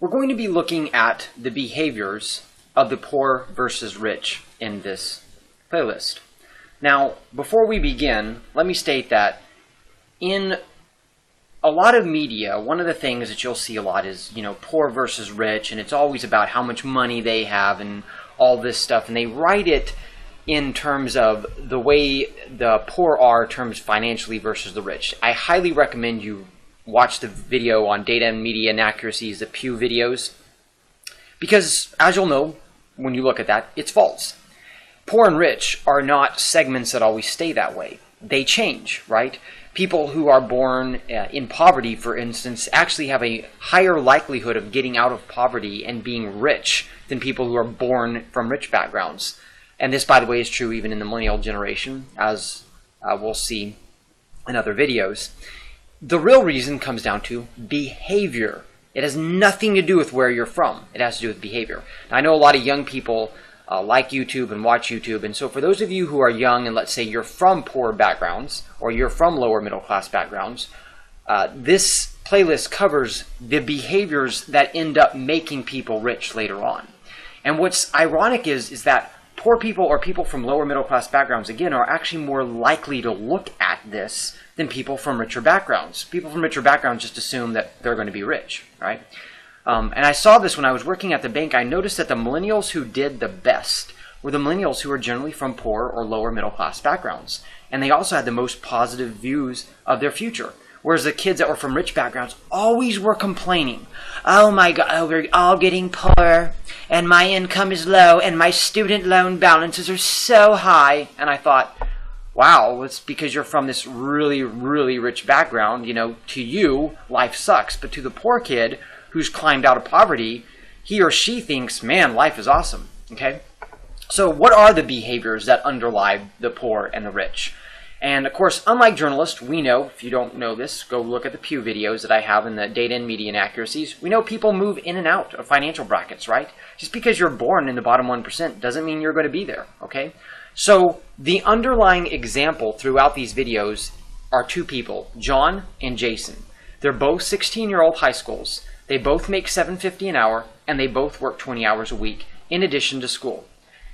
We're going to be looking at the behaviors of the poor versus rich in this playlist. Now, before we begin, let me state that in a lot of media, one of the things that you'll see a lot is, poor versus rich, and it's always about how much money they have and all this stuff, and they write it in terms of the way the poor are in terms financially versus the rich. I highly recommend you watch the video on data and media inaccuracies, the Pew videos, because as you'll know when you look at that, it's false. Poor and rich are not segments that always stay that way. They change, right? People who are born in poverty, for instance, actually have a higher likelihood of getting out of poverty and being rich than people who are born from rich backgrounds. And this, by the way, is true even in the millennial generation, as we'll see in other videos. The real reason comes down to behavior. It has nothing to do with where you're from. It has to do with behavior. Now, I know a lot of young people like YouTube and watch YouTube, and so for those of you who are young and let's say you're from poor backgrounds or you're from lower middle class backgrounds, this playlist covers the behaviors that end up making people rich later on. And what's ironic is that poor people or people from lower middle class backgrounds, again, are actually more likely to look at this than people from richer backgrounds. People from richer backgrounds just assume that they're going to be rich, right? And I saw this when I was working at the bank. I noticed that the millennials who did the best were the millennials who were generally from poor or lower middle class backgrounds. And they also had the most positive views of their future. Whereas the kids that were from rich backgrounds always were complaining. Oh my God, we're all getting poor, and my income is low, and my student loan balances are so high. And I thought, wow, it's because you're from this really, really rich background. To you, life sucks. But to the poor kid who's climbed out of poverty, he or she thinks, man, life is awesome. Okay? So what are the behaviors that underlie the poor and the rich? And of course, unlike journalists, we know, if you don't know this, go look at the Pew videos that I have in the data and media inaccuracies. We know people move in and out of financial brackets, right? Just because you're born in the bottom 1% doesn't mean you're going to be there, okay? So the underlying example throughout these videos are two people, John and Jason. They're both 16-year-old high schools. They both make $7.50 an hour, and they both work 20 hours a week in addition to school.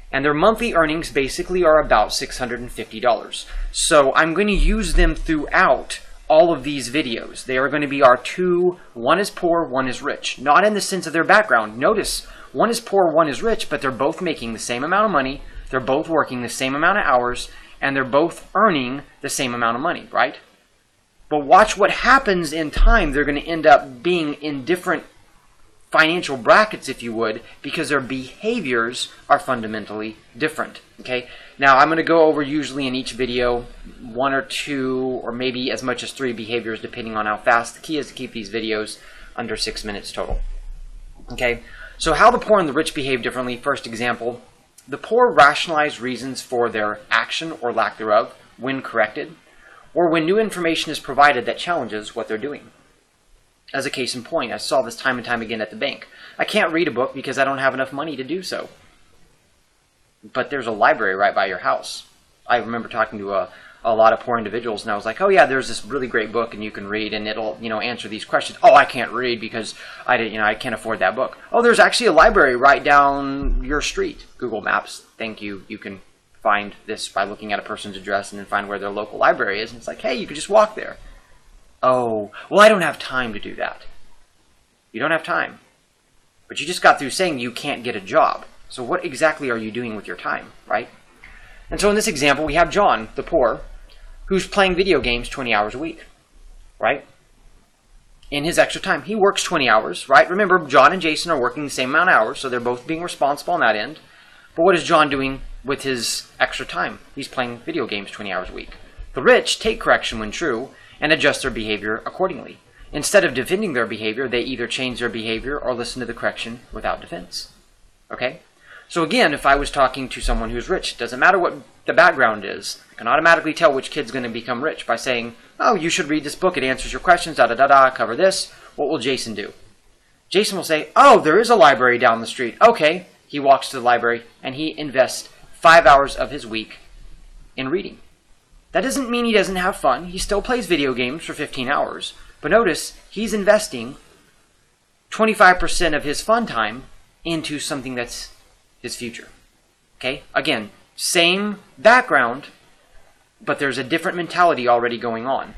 And their monthly earnings basically are about $650. So I'm going to use them throughout all of these videos. They are going to be our two, one is poor, one is rich. Not in the sense of their background. Notice, one is poor, one is rich, but they're both making the same amount of money, they're both working the same amount of hours, and they're both earning the same amount of money, right? But watch what happens in time. They're going to end up being in different financial brackets, if you would, because their behaviors are fundamentally different. Okay. Now I'm going to go over usually in each video 1 or 2 or maybe as much as 3 behaviors depending on how fast. The key is to keep these videos under 6 minutes total. Okay. So how the poor and the rich behave differently. First example, the poor rationalize reasons for their action or lack thereof when corrected, or when new information is provided that challenges what they're doing. As a case in point, I saw this time and time again at the bank. I can't read a book because I don't have enough money to do so. But there's a library right by your house. I remember talking to a lot of poor individuals, and I was like, oh yeah, there's this really great book and you can read and it'll, answer these questions. Oh, I can't read because I can't afford that book. Oh, there's actually a library right down your street. Google Maps, thank you. You can find this by looking at a person's address and then find where their local library is. And it's like, hey, you could just walk there. Oh, well, I don't have time to do that. You don't have time. But you just got through saying you can't get a job. So what exactly are you doing with your time, right? And so in this example, we have John, the poor, who's playing video games 20 hours a week, right? In his extra time. He works 20 hours, right? Remember, John and Jason are working the same amount of hours, so they're both being responsible on that end. But what is John doing with his extra time? He's playing video games 20 hours a week. The rich take correction when true and adjust their behavior accordingly. Instead of defending their behavior, they either change their behavior or listen to the correction without defense. Okay? So again, if I was talking to someone who's rich, it doesn't matter what the background is. I can automatically tell which kid's going to become rich by saying, oh, you should read this book. It answers your questions, da-da-da-da, cover this. What will Jason do? Jason will say, oh, there is a library down the street. Okay. He walks to the library and he invests 5 hours of his week in reading. That doesn't mean he doesn't have fun. He still plays video games for 15 hours. But notice, he's investing 25% of his fun time into something that's his future. Okay? Again, same background, but there's a different mentality already going on.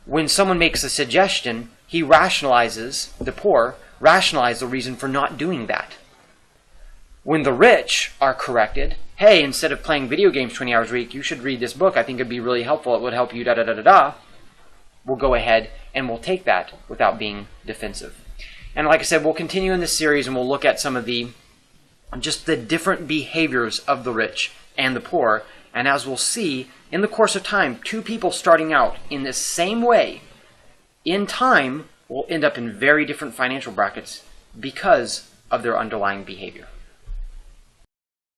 When someone makes a suggestion, he rationalizes, the poor rationalize the reason for not doing that. When the rich are corrected, hey, instead of playing video games 20 hours a week, you should read this book. I think it'd be really helpful. It would help you, da-da-da-da-da. We'll go ahead and we'll take that without being defensive. And like I said, we'll continue in this series and we'll look at some of just the different behaviors of the rich and the poor. And as we'll see, in the course of time, two people starting out in the same way, in time, will end up in very different financial brackets because of their underlying behavior.